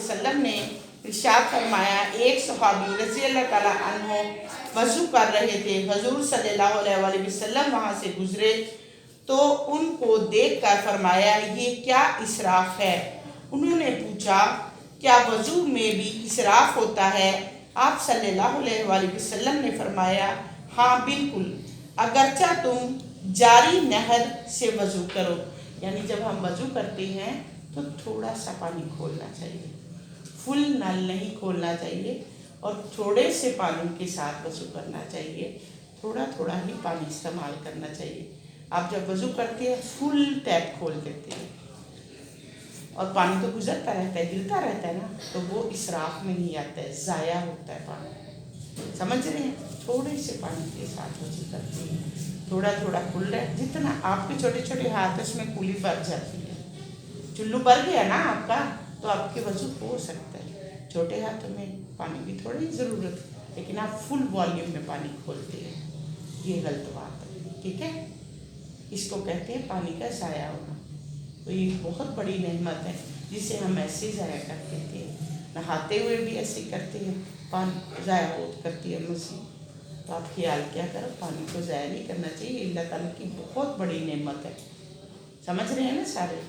वसल्लम ने इरशाद फरमाया, एक सहाबी रज़ी अल्लाह ताला अन्हो वज़ू कर रहे थे। हुज़ूर सल्लल्लाहु अलैहि वसल्लम वहाँ से गुजरे तो उनको देखकर फरमाया, ये क्या इसराफ है? उन्होंने पूछा, क्या वज़ू में भी इसराफ होता है? आप सल्लल्लाहु अलैहि वसल्लम ने फरमाया, हाँ बिल्कुल, अगरचा तुम जारी नहर से वज़ू करो। यानी जब हम वज़ू करते हैं तो थोड़ा सा पानी खोलना चाहिए, फुल नल नहीं खोलना चाहिए और थोड़े से पानी के साथ वज़ू करना चाहिए। थोड़ा थोड़ा ही पानी इस्तेमाल करना चाहिए। आप जब वज़ू करते हैं फुल टैप खोल देते हैं और पानी तो गुजरता रहता है, गिरता रहता है ना, तो वो इसराफ में नहीं आता है, ज़ाया होता है पानी। समझ रहे हैं? थोड़े से पानी के साथ वज़ू करते हैं, थोड़ा थोड़ा खुल रहा है। जितना आपके छोटे छोटे हाथ उसमें कुली भर जाती है, चुल्लू भर गया ना आपका, तो आपके वज़ू हो सकता है। छोटे हाथों में पानी की थोड़ी ज़रूरत है, लेकिन आप फुल वॉल्यूम में पानी खोलते हैं, ये गलत बात है। ठीक है, इसको कहते हैं पानी का ज़ाया होना। तो ये बहुत बड़ी नेमत है जिसे हम ऐसे ज़ाया कर देते हैं। नहाते हुए भी ऐसे करते हैं, पानी ज़ाया करती है मसीह। तो आप ख्याल क्या करो, पानी को ज़ाया नहीं करना चाहिए। अल्लाह ताला की बहुत बड़ी नेमत है। समझ रहे हैं ना सारे?